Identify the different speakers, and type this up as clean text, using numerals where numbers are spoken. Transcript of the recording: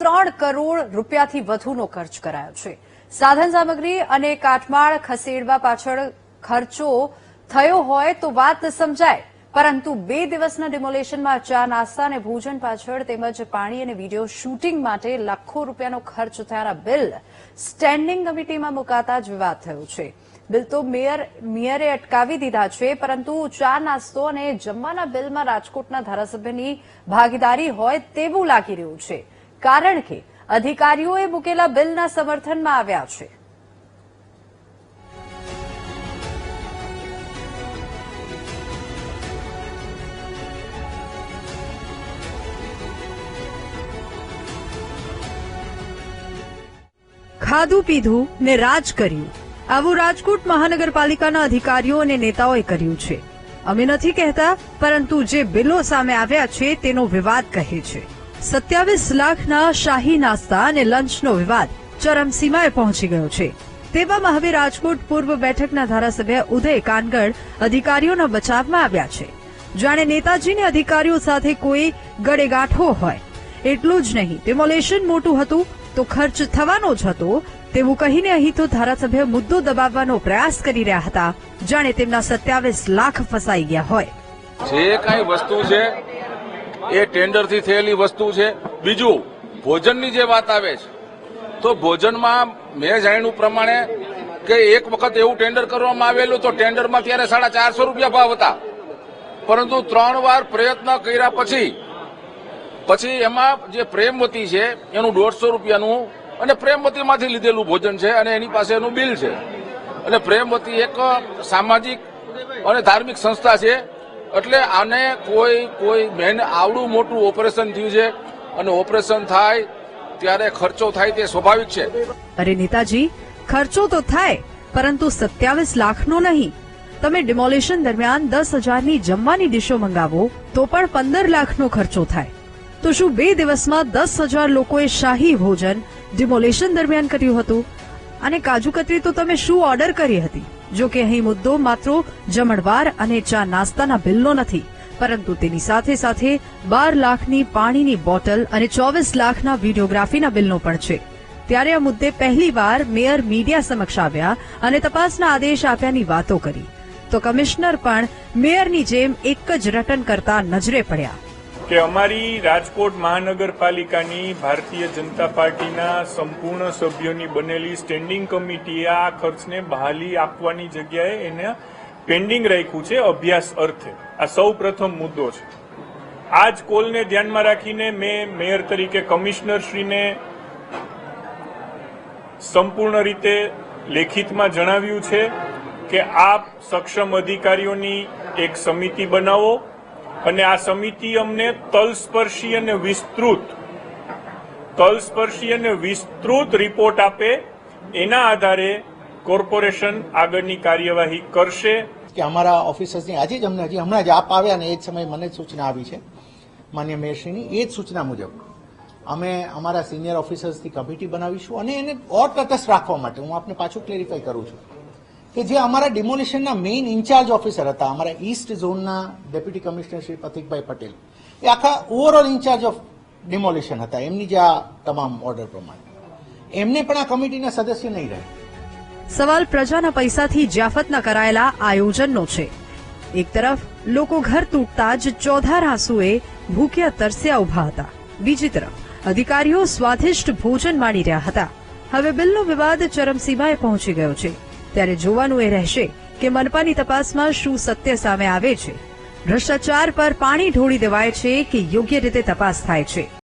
Speaker 1: 3 કરોડ રૂપિયાથી વધુનો ખર્ચ કરાયો છે। સાધન સામગ્રી અને કાટમાળ ખસેડવા પાછળ ખર્ચો થયો હોય તો વાત સમજાય, પરંતુ 2 દિવસના ડિમોલેશનમાં ચા નાસ્તા અને ભોજન પાછળ તેમજ પાણી અને વિડીયો શૂટિંગ માટે લાખો રૂપિયાનો ખર્ચ થયાના બિલ સ્ટેન્ડિંગ કમિટીમાં મુકાતા જ વિવાદ થયો છે। બિલ તો મેયરે અટકાવી દીધા છે, પરંતુ ચા નાસ્તો અને જમવાના બિલમાં રાજકોટના ધારાસભ્યની ભાગીદારી હોય તેવું લાગી રહ્યું છે, કારણ કે અધિકારીઓએ મૂકેલા બિલના સમર્થનમાં આવ્યા છે। ખાધું પીધું ને રાજ કર્યું, આવું રાજકોટ મહાનગરપાલિકાના અધિકારીઓ અને નેતાઓએ કર્યું છે। અમે નથી કહેતા, પરંતુ જે બિલો સામે આવ્યા છે તેનો વિવાદ કહે છે। 27 લાખના શાહી નાસ્તા અને લંચનો વિવાદ ચરમસીમાએ પહોંચી ગયો છે। તેવામાં હવે રાજકોટ પૂર્વ બેઠકના ધારાસભ્ય ઉદય કાનગડ અધિકારીઓના બચાવમાં આવ્યા છે। જાણે નેતાજીને અધિકારીઓ સાથે કોઈ ગળેગાંઠો હોય। એટલું જ નહીં, ડિમોલેશન મોટું હતું તો ખર્ચ થવાનો જ હતો તેવું કહીને અહીં તો ધારાસભ્ય મુદ્દો દબાવવાનો પ્રયાસ કરી રહ્યા હતા, જાણે તેમના 27 લાખ ફસાઈ ગયા હોય।
Speaker 2: જે કઈ વસ્તુ છે એ ટેન્ડરથી થયેલી વસ્તુ છે। બીજું, ભોજનની જે વાત આવે છે તો ભોજનમાં મેં જાણ્યું પ્રમાણે કે એક વખત એવું ટેન્ડર કરવામાં આવેલું તો ટેન્ડરમાં ત્યારે 450 રૂપિયા ભાવ હતા, પરંતુ 3 વાર પ્રયત્ન કર્યા પછી એમાં જે પ્રેમવતી છે એનું 150 રૂપિયાનું અને પ્રેમવતીમાંથી લીધેલું ભોજન છે અને એની પાસે એનું બિલ છે। અને પ્રેમવતી એક સામાજિક અને ધાર્મિક સંસ્થા છે, એટલે આને કોઈ મેન આવડું મોટું ઓપરેશન થયું છે અને ઓપરેશન થાય ત્યારે ખર્ચો થાય તે સ્વાભાવિક છે।
Speaker 1: અરે નેતાજી, ખર્ચો તો થાય, પરંતુ 27 લાખનો નહીં। તમે ડિમોલેશન દરમિયાન 10,000ની જમવાની ડીશો મંગાવો તો પણ 15 લાખનો ખર્ચો થાય। તો શું 2 દિવસમાં 10,000 લોકોએ શાહી ભોજન ડિમોલેશન દરમિયાન કર્યું હતું? અને કાજુ કતરી તો તમે શું ઓર્ડર કરી હતી? જો કે અહીં મુદ્દો માત્ર જમણવાર અને ચા નાસ્તાના બિલનો નથી, પરંતુ તેની સાથે સાથે 12 લાખની પાણીની બોટલ અને 24 લાખના વિડીયોગ્રાફીના બિલનો પણ છે। ત્યારે આ મુદ્દે પહેલીવાર મેયર મીડિયા સમક્ષ આવ્યા અને તપાસના આદેશ આપ્યાની વાતો કરી, તો કમિશનર પણ મેયરની જેમ એક જ રટન કરતા નજરે પડ્યા
Speaker 3: કે અમારી રાજકોટ મહાનગરપાલિકાની ભારતીય જનતા પાર્ટીના સંપૂર્ણ સભ્યોની બનેલી સ્ટેન્ડિંગ કમિટીએ આ ખર્ચને બહાલી આપવાની જગ્યાએ એને પેન્ડિંગ રાખ્યું છે અભ્યાસ અર્થે। આ સૌ પ્રથમ મુદ્દો છે। આ જ કોલને ધ્યાનમાં રાખીને મેં મેયર તરીકે કમિશનરશ્રીને સંપૂર્ણ રીતે લેખિતમાં જણાવ્યું છે કે આપ સક્ષમ અધિકારીઓની એક સમિતિ બનાવો અને આ સમિતિ અમને તલસ્પર્શી અને વિસ્તૃત રિપોર્ટ આપે, એના આધારે કોર્પોરેશન આગળની કાર્યવાહી કરશે।
Speaker 4: કે અમારા ઓફિસર્સની આજે જ અમને હમણાં જ આપ આવ્યા ને એ જ સમયે મને સૂચના આવી છે માન્ય મેયરશ્રીની, એ જ સૂચના મુજબ અમે અમારા સિનિયર ઓફિસર્સની કમિટી બનાવીશું અને એને ઓર તટસ્થ રાખવા માટે હું આપને પાછું ક્લેરિફાઈ કરું છું કે જે અમારા ડિમોલિશનના મેઇન ઇન્ચાર્જ ઓફિસર હતા, અમારા ઈસ્ટ ઝોનના ડેપ્યુટી કમિશનર શ્રી પ્રતિકભાઈ પટેલ, એ આખા ઓવરઓલ ઇન્ચાર્જ ઓફ ડિમોલિશન હતા એમની જે આ તમામ ઓર્ડર પ્રમાણે, એમને પણ આ કમિટીના સદસ્ય નહીં રહે।
Speaker 1: સવાલ પ્રજાના પૈસાથી જ્યાફતના કરાયેલા આયોજનનો છે। એક તરફ લોકો ઘર તૂટતા જ ચોધાર આંસુએ ભૂખ્યા તરસ્યા ઉભા હતા, બીજી તરફ અધિકારીઓ સ્વાદિષ્ટ ભોજન માણી રહ્યા હતા। હવે બિલનો વિવાદ ચરમસીમાએ પહોંચી ગયો છે, ત્યારે જોવાનું એ રહેશે કે મનપાની તપાસમાં શું સત્ય સામે આવે છે। ભ્રષ્ટાચાર પર પાણી ઢોળી દેવાય છે કે યોગ્ય રીતે તપાસ થાય છે?